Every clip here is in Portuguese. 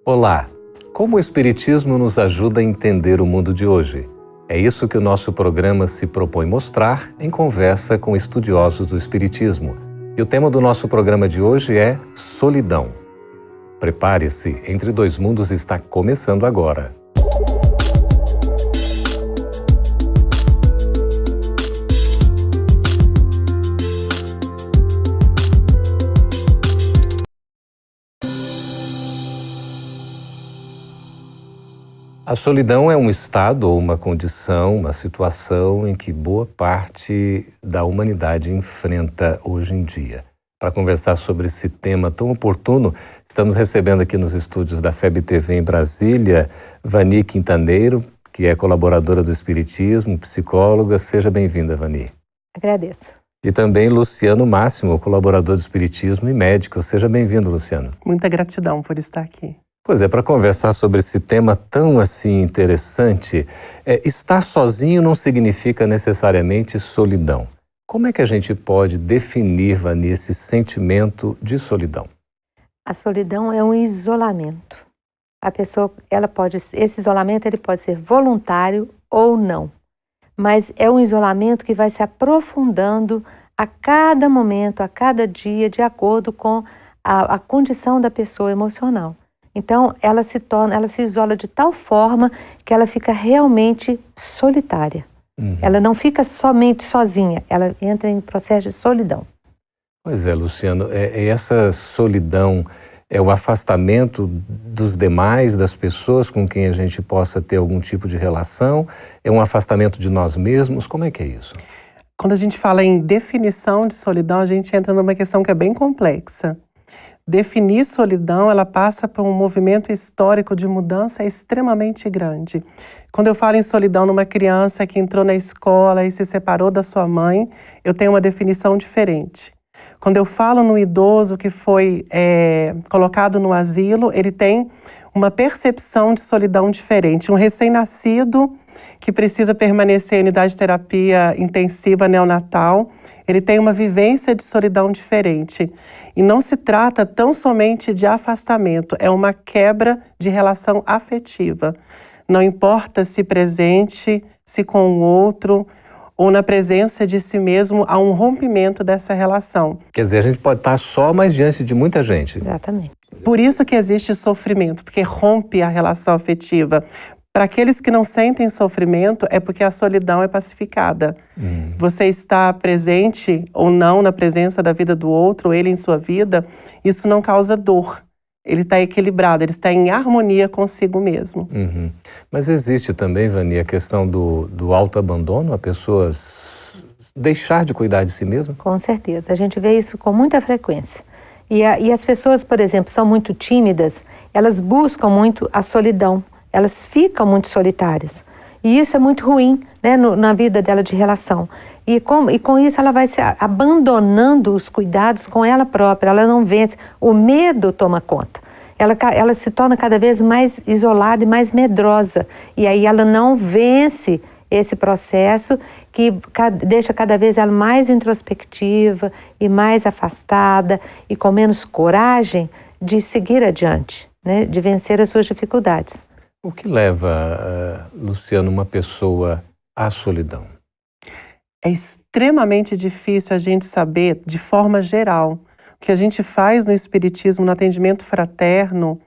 Olá! Como o Espiritismo nos ajuda a entender o mundo de hoje? É isso que o nosso programa se propõe mostrar em conversa com estudiosos do Espiritismo. E o tema do nosso programa de hoje é solidão. Prepare-se, Entre Dois Mundos está começando agora. A solidão é um estado ou uma condição, uma situação em que boa parte da humanidade enfrenta hoje em dia. Para conversar sobre esse tema tão oportuno, estamos recebendo aqui nos estúdios da FEB TV em Brasília, Vani Quintaneiro, que é colaboradora do Espiritismo, psicóloga. Seja bem-vinda, Vani. Agradeço. E também Luciano Máximo, colaborador do Espiritismo e médico. Seja bem-vindo, Luciano. Muita gratidão por estar aqui. Pois é, para conversar sobre esse tema tão assim interessante, estar sozinho não significa necessariamente solidão. Como é que a gente pode definir, Vani, esse sentimento de solidão? A solidão é um isolamento. A pessoa, esse isolamento ele pode ser voluntário ou não, mas é um isolamento que vai se aprofundando a cada momento, a cada dia, de acordo com a condição da pessoa emocional. Então, ela se isola de tal forma que ela fica realmente solitária. Ela não fica somente sozinha, ela entra em processo de solidão. Pois é, Luciano, essa solidão é o afastamento dos demais, das pessoas com quem a gente possa ter algum tipo de relação? É um afastamento de nós mesmos? Como é que é isso? Quando a gente fala em definição de solidão, a gente entra numa questão que é bem complexa. Definir solidão, ela passa por um movimento histórico de mudança extremamente grande. Quando eu falo em solidão numa criança que entrou na escola e se separou da sua mãe, eu tenho uma definição diferente. Quando eu falo no idoso que foi colocado no asilo, ele tem uma percepção de solidão diferente. Um recém-nascido que precisa permanecer em unidade de terapia intensiva neonatal, ele tem uma vivência de solidão diferente. E não se trata tão somente de afastamento, é uma quebra de relação afetiva. Não importa se presente, se com o outro, ou na presença de si mesmo, há um rompimento dessa relação. Quer dizer, a gente pode estar só, mas diante de muita gente. Exatamente. Por isso que existe sofrimento, porque rompe a relação afetiva. Para aqueles que não sentem sofrimento, é porque a solidão é pacificada. Você está presente ou não na presença da vida do outro, ele em sua vida, isso não causa dor. Ele está equilibrado, ele está em harmonia consigo mesmo. Mas existe também, Vani, a questão do autoabandono, a pessoa deixar de cuidar de si mesma? Com certeza, a gente vê isso com muita frequência. E as pessoas, por exemplo, são muito tímidas, elas buscam muito a solidão. Elas ficam muito solitárias. E isso é muito ruim, né, na vida dela de relação. E com isso ela vai se abandonando os cuidados com ela própria. Ela não vence. O medo toma conta. Ela se torna cada vez mais isolada e mais medrosa. E aí ela não vence esse processo que deixa cada vez ela mais introspectiva e mais afastada e com menos coragem de seguir adiante, né, de vencer as suas dificuldades. O que leva, Luciano, uma pessoa à solidão? É extremamente difícil a gente saber, de forma geral, o que a gente faz no Espiritismo, no atendimento fraterno,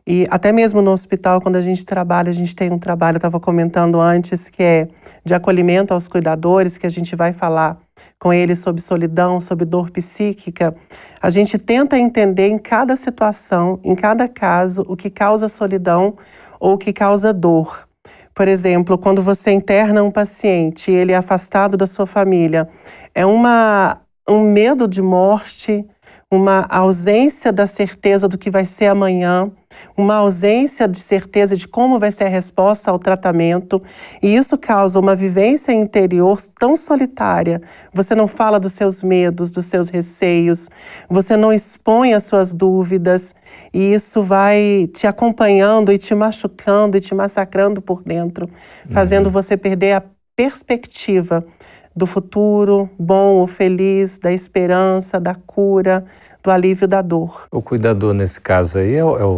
e até mesmo no hospital, quando a gente trabalha, a gente tem um trabalho, eu estava comentando antes, que é de acolhimento aos cuidadores, que a gente vai falar com eles sobre solidão, sobre dor psíquica. A gente tenta entender em cada situação, em cada caso, o que causa solidão ou que causa dor. Por exemplo, quando você interna um paciente e ele é afastado da sua família, é um medo de morte, uma ausência da certeza do que vai ser amanhã, uma ausência de certeza de como vai ser a resposta ao tratamento, e isso causa uma vivência interior tão solitária. Você não fala dos seus medos, dos seus receios, você não expõe as suas dúvidas, e isso vai te acompanhando e te machucando e te massacrando por dentro, fazendo você perder a perspectiva do futuro bom ou feliz, da esperança, da cura, do alívio da dor. O cuidador, nesse caso aí,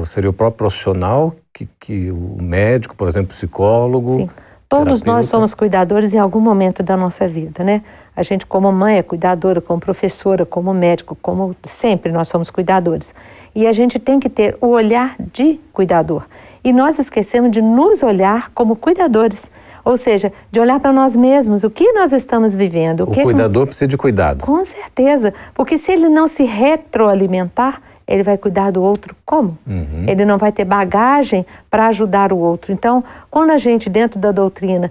seria o próprio profissional, que o médico, por exemplo, psicólogo. Sim. Todos terapeuta. nós somos cuidadores em algum momento da nossa vida, né? A gente, como mãe, é cuidadora, como professora, como médico, como sempre nós somos cuidadores. E a gente tem que ter o olhar de cuidador. E nós esquecemos de nos olhar como cuidadores. Ou seja, de olhar para nós mesmos, o que nós estamos vivendo. O cuidador precisa de cuidado. Com certeza, porque se ele não se retroalimentar, ele vai cuidar do outro como? Ele não vai ter bagagem para ajudar o outro. Então, quando a gente, dentro da doutrina,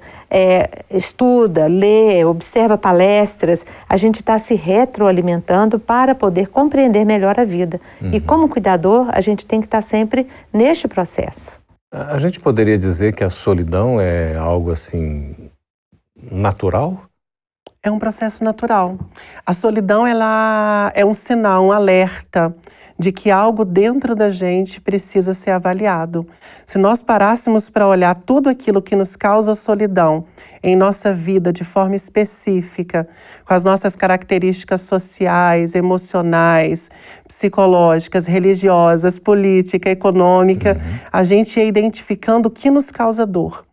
estuda, lê, observa palestras, a gente está se retroalimentando para poder compreender melhor a vida. E como cuidador, a gente tem que estar sempre neste processo. A gente poderia dizer que a solidão é algo assim natural? É um processo natural. A solidão, ela é um sinal, um alerta de que algo dentro da gente precisa ser avaliado. Se nós parássemos para olhar tudo aquilo que nos causa solidão em nossa vida de forma específica, com as nossas características sociais, emocionais, psicológicas, religiosas, política, econômica, a gente ia identificando o que nos causa dor.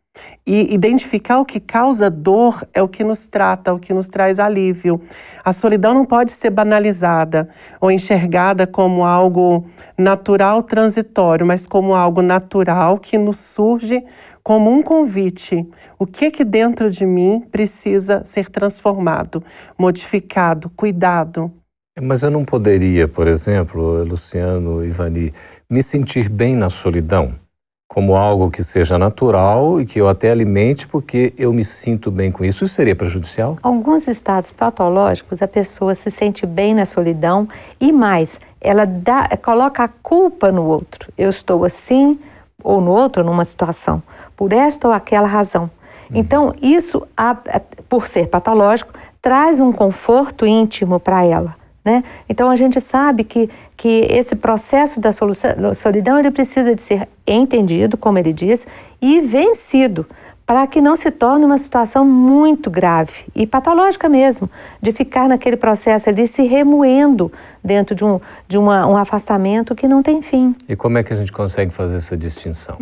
E identificar o que causa dor é o que nos trata, o que nos traz alívio. A solidão não pode ser banalizada ou enxergada como algo natural, transitório, mas como algo natural que nos surge como um convite. O que dentro de mim precisa ser transformado, modificado, cuidado? Mas eu não poderia, por exemplo, Luciano e Vani, me sentir bem na solidão? Como algo que seja natural e que eu até alimente porque eu me sinto bem com isso. Isso seria prejudicial? Alguns estados patológicos, a pessoa se sente bem na solidão e mais, ela coloca a culpa no outro. Eu estou assim ou no outro, numa situação, por esta ou aquela razão. Então, isso, por ser patológico, traz um conforto íntimo para ela. Né? Então, a gente sabe que esse processo da solidão ele precisa de ser entendido, como ele diz, e vencido, para que não se torne uma situação muito grave e patológica mesmo, de ficar naquele processo ali se remoendo dentro de um afastamento que não tem fim. E como é que a gente consegue fazer essa distinção?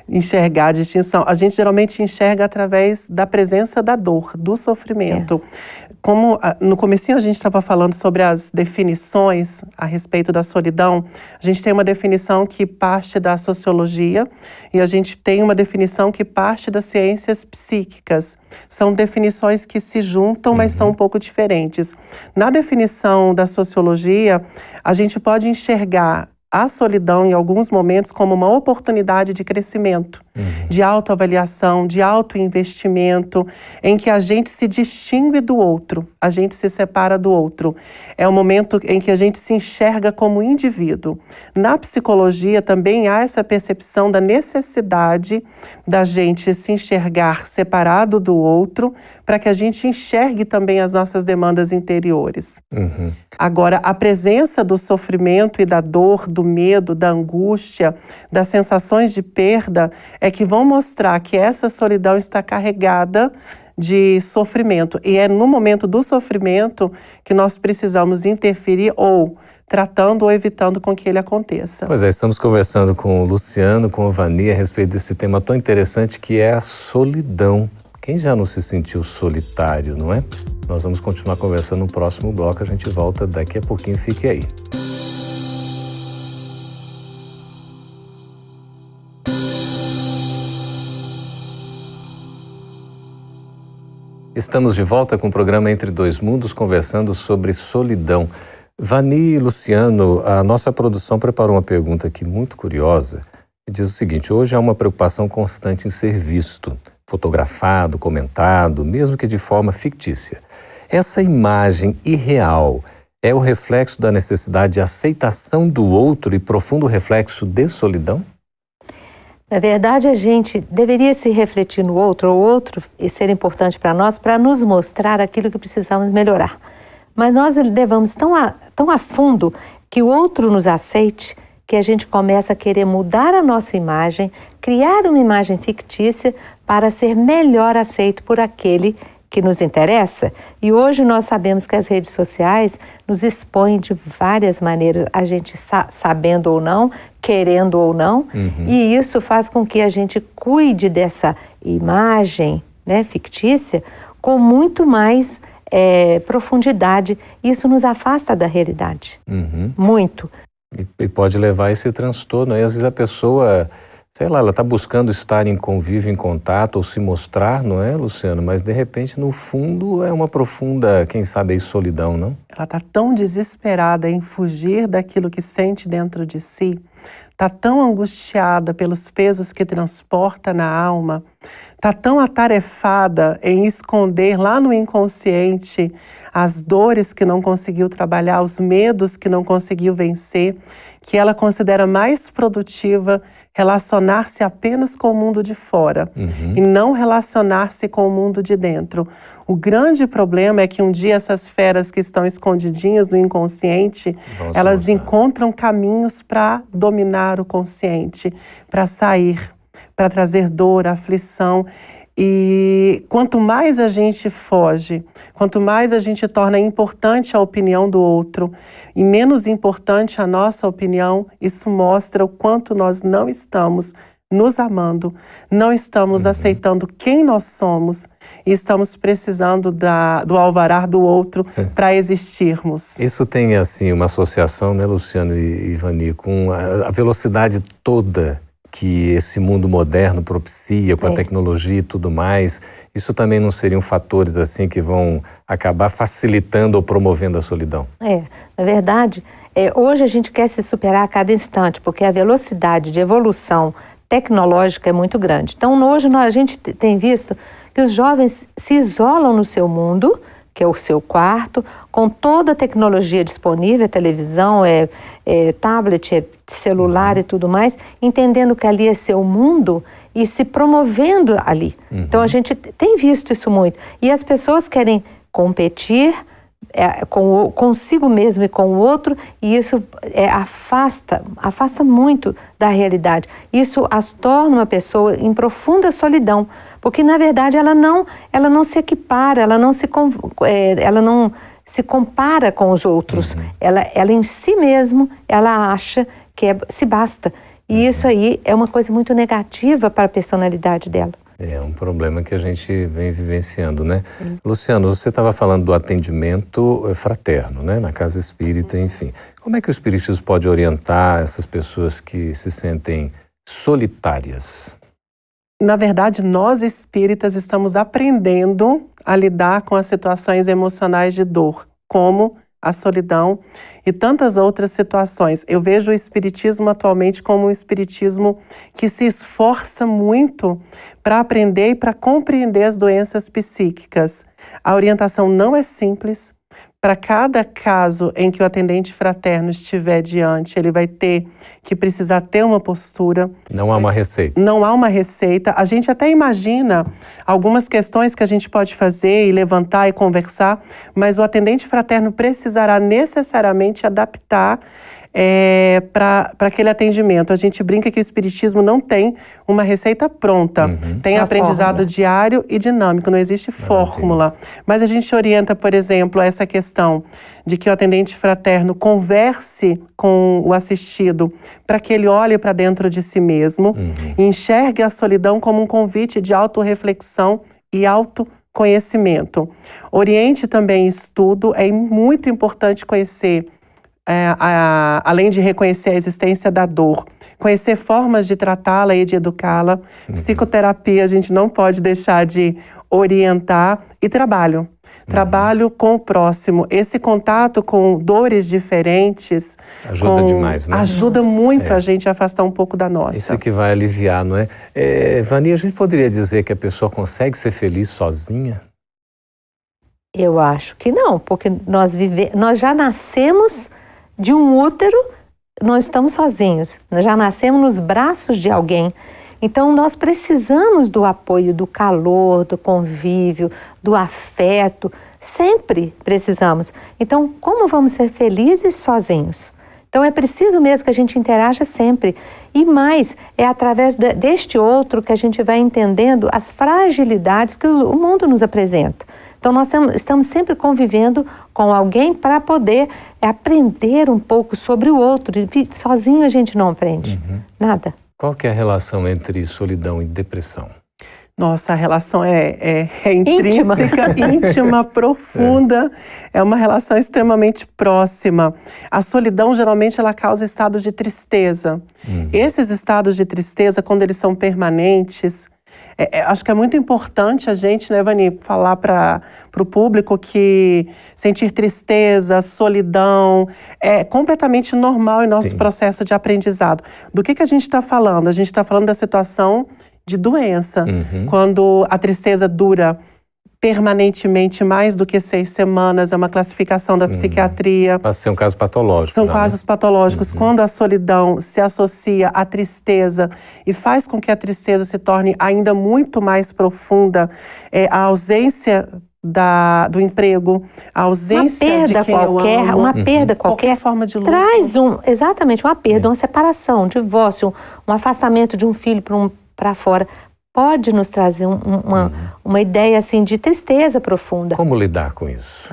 Enxergar a distinção. A gente geralmente enxerga através da presença da dor, do sofrimento. Como no comecinho a gente estava falando sobre as definições a respeito da solidão, a gente tem uma definição que parte da sociologia e a gente tem uma definição que parte das ciências psíquicas. São definições que se juntam, mas são um pouco diferentes. Na definição da sociologia, a gente pode enxergar a solidão, em alguns momentos, como uma oportunidade de crescimento, de autoavaliação, de autoinvestimento, em que a gente se distingue do outro, a gente se separa do outro. É um momento em que a gente se enxerga como indivíduo. Na psicologia também há essa percepção da necessidade da gente se enxergar separado do outro, para que a gente enxergue também as nossas demandas interiores. Agora, a presença do sofrimento e da dor, do medo, da angústia, das sensações de perda, é que vão mostrar que essa solidão está carregada de sofrimento. E é no momento do sofrimento que nós precisamos interferir ou tratando ou evitando com que ele aconteça. Pois é, estamos conversando com o Luciano, com a Vani, a respeito desse tema tão interessante que é a solidão. Quem já não se sentiu solitário, não é? Nós vamos continuar conversando no próximo bloco, a gente volta daqui a pouquinho, fique aí. Estamos de volta com o programa Entre Dois Mundos, conversando sobre solidão. Vani e Luciano, a nossa produção preparou uma pergunta aqui muito curiosa. Diz o seguinte: hoje há uma preocupação constante em ser visto, fotografado, comentado, mesmo que de forma fictícia. Essa imagem irreal é o reflexo da necessidade de aceitação do outro e profundo reflexo de solidão? Na verdade, a gente deveria se refletir no outro, ou outro e ser importante para nós, para nos mostrar aquilo que precisamos melhorar. Mas nós levamos tão a fundo que o outro nos aceite, que a gente começa a querer mudar a nossa imagem, criar uma imagem fictícia para ser melhor aceito por aquele que nos interessa, e hoje nós sabemos que as redes sociais nos expõem de várias maneiras, a gente sabendo ou não, querendo ou não, e isso faz com que a gente cuide dessa imagem, né, fictícia com muito mais profundidade. Isso nos afasta da realidade, muito. E pode levar a esse transtorno. Aí, às vezes a pessoa, sei lá, ela está buscando estar em convívio, em contato, ou se mostrar, não é, Luciano? Mas, de repente, no fundo, é uma profunda, quem sabe, aí, solidão, não? Ela está tão desesperada em fugir daquilo que sente dentro de si, está tão angustiada pelos pesos que transporta na alma, está tão atarefada em esconder lá no inconsciente as dores que não conseguiu trabalhar, os medos que não conseguiu vencer, que ela considera mais produtiva relacionar-se apenas com o mundo de fora e não relacionar-se com o mundo de dentro. O grande problema é que um dia essas feras que estão escondidinhas no inconsciente, elas encontram caminhos para dominar o consciente, para sair, para trazer dor, aflição. E quanto mais a gente foge, quanto mais a gente torna importante a opinião do outro e menos importante a nossa opinião, isso mostra o quanto nós não estamos nos amando, não estamos aceitando quem nós somos e estamos precisando do alvará do outro para existirmos. Isso tem, assim, uma associação, né, Luciano e Vani, com a velocidade toda que esse mundo moderno propicia, com a tecnologia e tudo mais. Isso também não seriam fatores assim que vão acabar facilitando ou promovendo a solidão? Na verdade, hoje a gente quer se superar a cada instante, porque a velocidade de evolução tecnológica é muito grande. Então, hoje a gente tem visto que os jovens se isolam no seu mundo, que é o seu quarto, com toda a tecnologia disponível, televisão, tablet, celular e tudo mais, entendendo que ali é seu mundo e se promovendo ali. Então a gente tem visto isso muito. E as pessoas querem competir consigo mesmo e com o outro, e isso afasta muito da realidade. Isso as torna uma pessoa em profunda solidão, porque na verdade ela não se equipara, ela não se compara com os outros. Ela em si mesmo, ela acha que se basta. E isso aí é uma coisa muito negativa para a personalidade dela. É um problema que a gente vem vivenciando, né? Luciano, você estava falando do atendimento fraterno, né? Na casa espírita, enfim. Como é que o espiritismo pode orientar essas pessoas que se sentem solitárias? Na verdade, nós espíritas estamos aprendendo a lidar com as situações emocionais de dor, como a solidão e tantas outras situações. Eu vejo o espiritismo atualmente como um espiritismo que se esforça muito para aprender e para compreender as doenças psíquicas. A orientação não é simples. Para cada caso em que o atendente fraterno estiver diante, ele vai ter que precisar ter uma postura. Não há uma receita. Não há uma receita. A gente até imagina algumas questões que a gente pode fazer e levantar e conversar, mas o atendente fraterno precisará necessariamente adaptar para aquele atendimento. A gente brinca que o espiritismo não tem uma receita pronta. Tem aprendizado diário e dinâmico, não existe fórmula. Mas a gente orienta, por exemplo, essa questão de que o atendente fraterno converse com o assistido para que ele olhe para dentro de si mesmo e enxergue a solidão como um convite de autorreflexão e autoconhecimento. Oriente também estudo, é muito importante conhecer além de reconhecer a existência da dor, conhecer formas de tratá-la e de educá-la. Psicoterapia a gente não pode deixar de orientar. E trabalho com o próximo. Esse contato com dores diferentes ajuda demais, né? Ajuda muito a gente a afastar um pouco da nossa. Isso que vai aliviar, não é? Vani, a gente poderia dizer que a pessoa consegue ser feliz sozinha? Eu acho que não, porque nós já nascemos de um útero, nós estamos sozinhos. Nós já nascemos nos braços de alguém. Então, nós precisamos do apoio, do calor, do convívio, do afeto. Sempre precisamos. Então, como vamos ser felizes sozinhos? Então, é preciso mesmo que a gente interaja sempre. E mais, é através deste outro que a gente vai entendendo as fragilidades que o mundo nos apresenta. Então, nós estamos sempre convivendo com alguém para poder aprender um pouco sobre o outro. Sozinho a gente não aprende nada. Qual que é a relação entre solidão e depressão? Nossa, a relação é intrínseca, íntima, profunda, é uma relação extremamente próxima. A solidão, geralmente, ela causa estados de tristeza. Esses estados de tristeza, quando eles são permanentes, acho que é muito importante a gente, né, Vani, falar para o público que sentir tristeza, solidão, é completamente normal em nosso processo de aprendizado. Do que a gente está falando? A gente está falando da situação de doença, quando a tristeza dura permanentemente mais do que 6 semanas, é uma classificação da psiquiatria. Pode ser um caso patológico. São casos patológicos. Quando a solidão se associa à tristeza e faz com que a tristeza se torne ainda muito mais profunda, a ausência do emprego, a ausência de quem eu amo, uma perda qualquer forma de luto. Traz exatamente uma perda, uma separação, um divórcio, um afastamento de um filho para fora, pode nos trazer uma ideia assim de tristeza profunda. Como lidar com isso?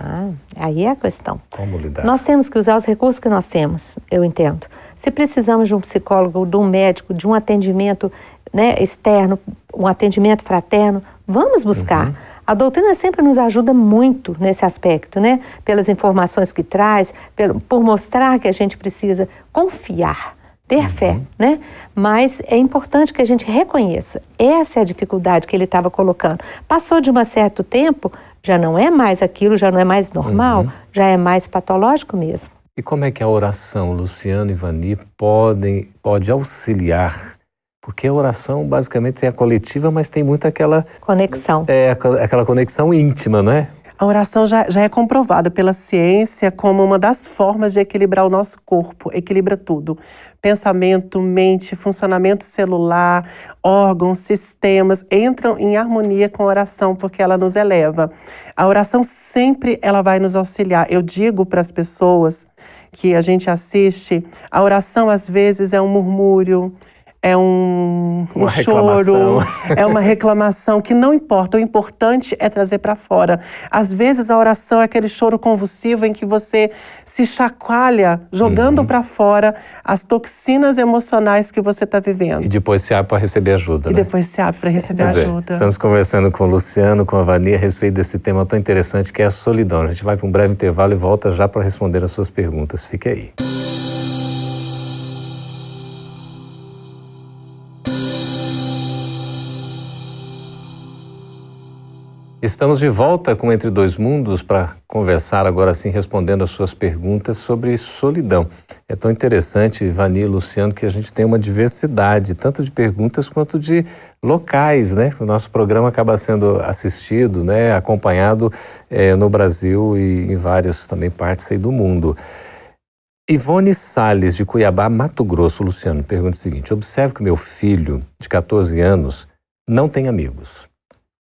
Aí é a questão. Como lidar? Nós temos que usar os recursos que nós temos, eu entendo. Se precisamos de um psicólogo, de um médico, de um atendimento, né, externo, um atendimento fraterno, vamos buscar. A doutrina sempre nos ajuda muito nesse aspecto, né? Pelas informações que traz, por mostrar que a gente precisa confiar, ter fé, né? Mas é importante que a gente reconheça. Essa é a dificuldade que ele estava colocando. Passou de um certo tempo, já não é mais aquilo, já não é mais normal, já é mais patológico mesmo. E como é que a oração, Luciano e Vani, pode auxiliar? Porque a oração basicamente é a coletiva, mas tem muito aquela conexão. Aquela conexão íntima, não é? A oração já é comprovada pela ciência como uma das formas de equilibrar o nosso corpo, equilibra tudo. Pensamento, mente, funcionamento celular, órgãos, sistemas, entram em harmonia com a oração, porque ela nos eleva. A oração sempre ela vai nos auxiliar. Eu digo para as pessoas que a gente assiste, a oração às vezes é um murmúrio, é um choro, é uma reclamação, que não importa, o importante é trazer para fora. Às vezes a oração é aquele choro convulsivo em que você se chacoalha, jogando para fora as toxinas emocionais que você está vivendo. E depois se abre para receber ajuda, né? E depois se abre para receber ajuda. Estamos conversando com o Luciano, com a Vani, a respeito desse tema tão interessante que é a solidão. A gente vai para um breve intervalo e volta já para responder as suas perguntas. Fique aí. Estamos de volta com Entre Dois Mundos para conversar agora sim, respondendo as suas perguntas sobre solidão. É tão interessante, Vani e Luciano, que a gente tem uma diversidade, tanto de perguntas quanto de locais, né? O nosso programa acaba sendo assistido, né, acompanhado no Brasil e em várias também partes aí do mundo. Ivone Salles, de Cuiabá, Mato Grosso, Luciano, pergunta o seguinte: observo que meu filho, de 14 anos, não tem amigos.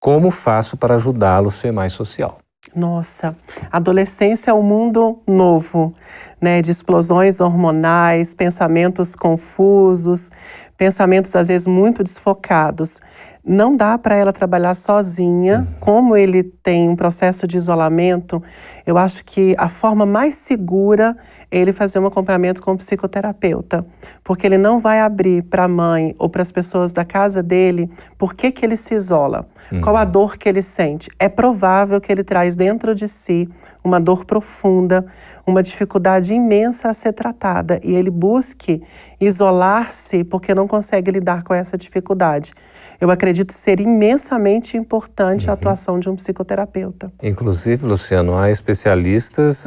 Como faço para ajudá-lo a ser mais social? Nossa, adolescência é um mundo novo, né? De explosões hormonais, pensamentos confusos, pensamentos às vezes muito desfocados. Não dá para ela trabalhar sozinha. Como ele tem um processo de isolamento, eu acho que a forma mais segura é ele fazer um acompanhamento com um psicoterapeuta, porque ele não vai abrir para a mãe ou para as pessoas da casa dele por que ele se isola, qual a dor que ele sente. É provável que ele traz dentro de si uma dor profunda, uma dificuldade imensa a ser tratada, e ele busque isolar-se porque não consegue lidar com essa dificuldade. Eu acredito ser imensamente importante a atuação de um psicoterapeuta. Inclusive, Luciano, há especialistas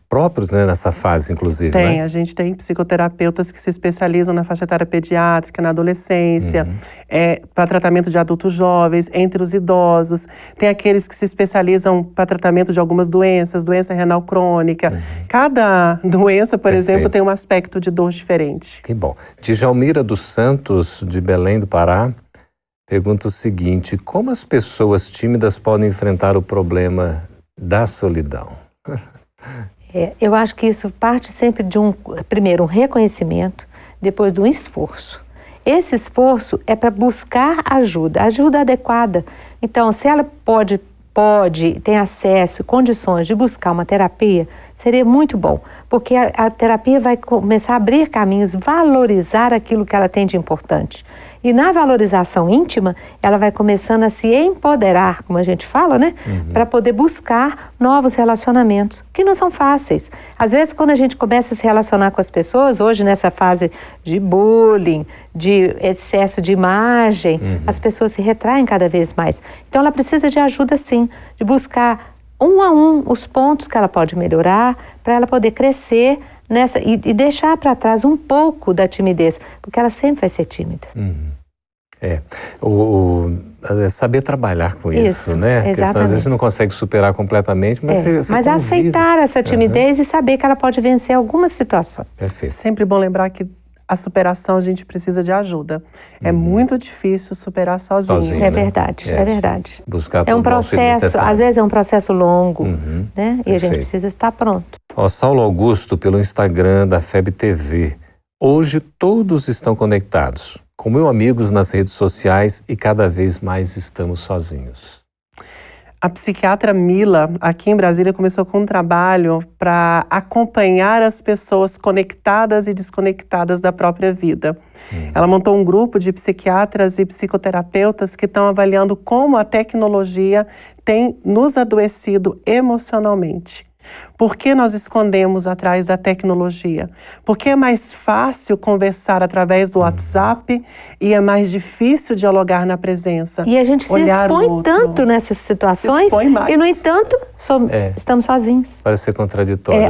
próprios, né, nessa fase, inclusive, Tem, né? a gente tem psicoterapeutas que se especializam na faixa etária pediátrica, na adolescência, para tratamento de adultos jovens, entre os idosos. Tem aqueles que se especializam para tratamento de algumas doenças, doença renal crônica. Cada doença, por exemplo, tem um aspecto de dor diferente. Que bom. Djalmira dos Santos, de Belém do Pará, pergunta o seguinte: como as pessoas tímidas podem enfrentar o problema da solidão? Eu acho que isso parte sempre de primeiro, um reconhecimento, depois de um esforço. Esse esforço é para buscar ajuda adequada. Então, se ela pode tem acesso, condições de buscar uma terapia, seria muito bom, porque a terapia vai começar a abrir caminhos, valorizar aquilo que ela tem de importante. E na valorização íntima, ela vai começando a se empoderar, como a gente fala, né? Para poder buscar novos relacionamentos, que não são fáceis. Às vezes, quando a gente começa a se relacionar com as pessoas, hoje nessa fase de bullying, de excesso de imagem, as pessoas se retraem cada vez mais. Então, ela precisa de ajuda, sim, de buscar um a um os pontos que ela pode melhorar, para ela poder crescer nessa e deixar para trás um pouco da timidez, porque ela sempre vai ser tímida. Saber trabalhar com isso, né? A questão, às vezes, não consegue superar completamente, mas você mas convive. Aceitar essa timidez e saber que ela pode vencer algumas situações. Perfeito. Sempre bom lembrar que a superação a gente precisa de ajuda. É muito difícil superar sozinho. É verdade, é verdade. Buscar é um processo, às vezes é um processo longo, né? E a gente precisa estar pronto. Saulo Augusto, pelo Instagram da FEB TV. Hoje todos estão conectados, com meus amigos nas redes sociais, e cada vez mais estamos sozinhos. A psiquiatra Mila, aqui em Brasília, começou com um trabalho para acompanhar as pessoas conectadas e desconectadas da própria vida. Ela montou um grupo de psiquiatras e psicoterapeutas que estão avaliando como a tecnologia tem nos adoecido emocionalmente. Por que nós escondemos atrás da tecnologia? Porque é mais fácil conversar através do WhatsApp e é mais difícil dialogar na presença. E a gente se expõe tanto nessas situações e, no entanto, estamos sozinhos. Parece ser contraditório.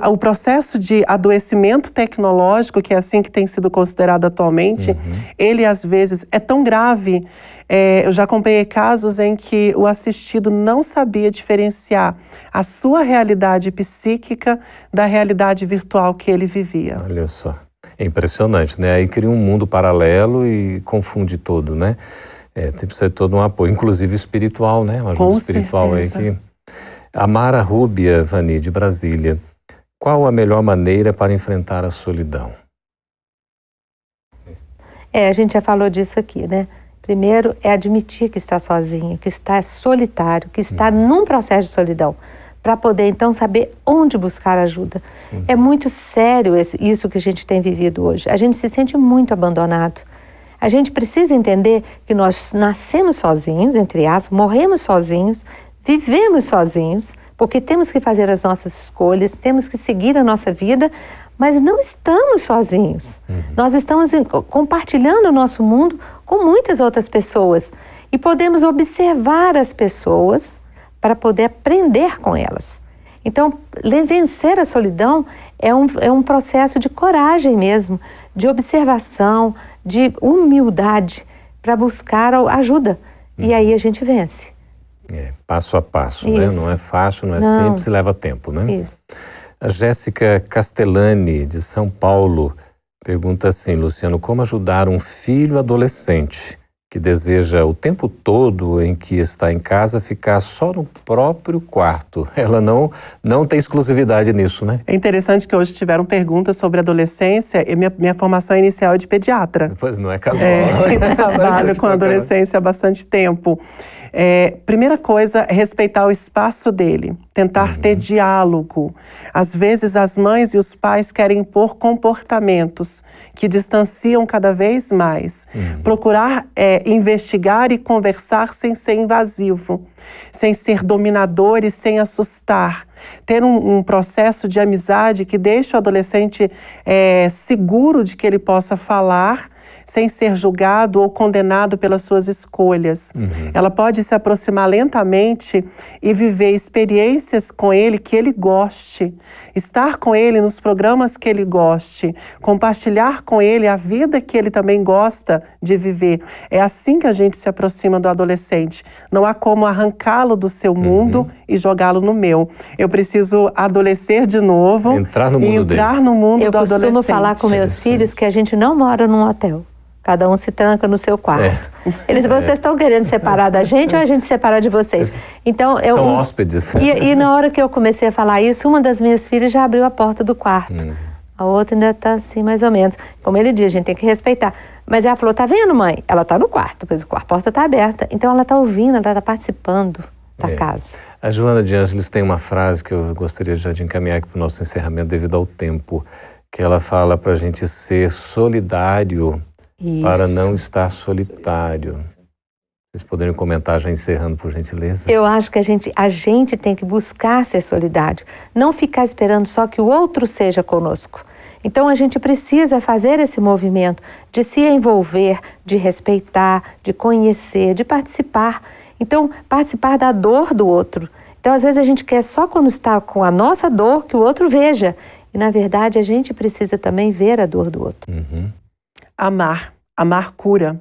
O processo de adoecimento tecnológico, que é assim que tem sido considerado atualmente, ele às vezes é tão grave. Eu já acompanhei casos em que o assistido não sabia diferenciar a sua realidade psíquica da realidade virtual que ele vivia. Olha só, é impressionante, né? Aí cria um mundo paralelo e confunde todo, né? Tem que ser todo um apoio, inclusive espiritual, né? Uma ajuda espiritual aí que... Amara Rúbia, Vani, de Brasília. Qual a melhor maneira para enfrentar a solidão? A gente já falou disso aqui, né? Primeiro é admitir que está sozinho, que está solitário, que está num processo de solidão, para poder então saber onde buscar ajuda. É muito sério isso que a gente tem vivido hoje. A gente se sente muito abandonado. A gente precisa entender que nós nascemos sozinhos, entre aspas, morremos sozinhos, vivemos sozinhos, porque temos que fazer as nossas escolhas, temos que seguir a nossa vida, mas não estamos sozinhos. Nós estamos compartilhando o nosso mundo com muitas outras pessoas e podemos observar as pessoas para poder aprender com elas. Então, vencer a solidão é um processo de coragem mesmo, de observação, de humildade para buscar ajuda. E aí a gente vence. Passo a passo, né? Não é fácil, não é simples, leva tempo, né? Isso. A Jéssica Castellani, de São Paulo, pergunta assim: Luciano, como ajudar um filho adolescente que deseja o tempo todo em que está em casa ficar só no próprio quarto? Ela não tem exclusividade nisso, né? É interessante que hoje tiveram perguntas sobre adolescência e minha formação inicial é de pediatra. Pois não é casual. Trabalho com adolescência há bastante tempo. Primeira coisa é respeitar o espaço dele, tentar ter diálogo. Às vezes as mães e os pais querem impor comportamentos que distanciam cada vez mais. Procurar investigar e conversar sem ser invasivo, sem ser dominador e sem assustar. Ter um processo de amizade que deixe o adolescente seguro de que ele possa falar sem ser julgado ou condenado pelas suas escolhas. Ela pode se aproximar lentamente e viver experiências com ele que ele goste, estar com ele nos programas que ele goste, compartilhar com ele a vida que ele também gosta de viver. É assim que a gente se aproxima do adolescente. Não há como arrancá-lo do seu mundo e jogá-lo no meu. Eu preciso adolescer de novo, entrar no mundo do adolescente. Eu costumo falar com meus filhos que a gente não mora num hotel. Cada um se tranca no seu quarto. Vocês estão querendo separar da gente ou a gente separar de vocês? Então, são hóspedes. E na hora que eu comecei a falar isso, uma das minhas filhas já abriu a porta do quarto. A outra ainda está assim, mais ou menos. Como ele diz, a gente tem que respeitar. Mas ela falou, tá vendo, mãe? Ela está no quarto, pois a porta está aberta. Então ela está ouvindo, ela está participando. da casa. A Joana de Ângeles tem uma frase que eu gostaria já de encaminhar aqui para o nosso encerramento devido ao tempo, que ela fala para a gente ser solidário para não estar solitário. Vocês poderiam comentar já encerrando, por gentileza? Eu acho que a gente tem que buscar ser solidário, não ficar esperando só que o outro seja conosco. Então a gente precisa fazer esse movimento de se envolver, de respeitar, de conhecer, de participar. Então, participar da dor do outro. Então, às vezes a gente quer só quando está com a nossa dor que o outro veja. E, na verdade, a gente precisa também ver a dor do outro. Amar. Amar cura.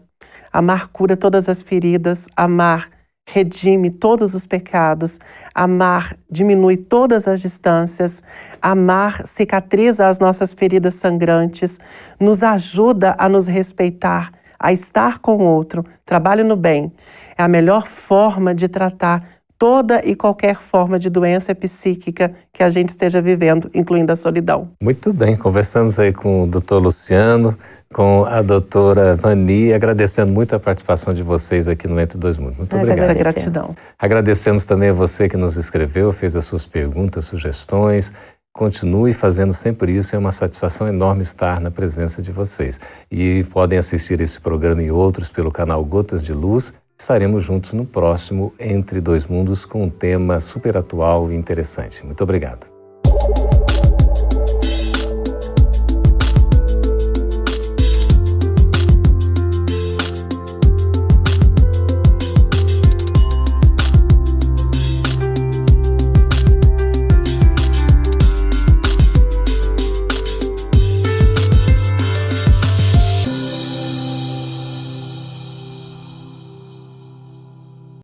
Amar cura todas as feridas. Amar redime todos os pecados. Amar diminui todas as distâncias. Amar cicatriza as nossas feridas sangrantes. Nos ajuda a nos respeitar, a estar com o outro. Trabalho no bem. É a melhor forma de tratar toda e qualquer forma de doença psíquica que a gente esteja vivendo, incluindo a solidão. Muito bem, conversamos aí com o Dr. Luciano, com a doutora Vani, agradecendo muito a participação de vocês aqui no Entre Dois Mundos. Muito obrigado. Essa gratidão. Agradecemos também a você que nos escreveu, fez as suas perguntas, sugestões. Continue fazendo sempre isso, é uma satisfação enorme estar na presença de vocês. E podem assistir esse programa e outros pelo canal Gotas de Luz. Estaremos juntos no próximo Entre Dois Mundos com um tema super atual e interessante. Muito obrigado.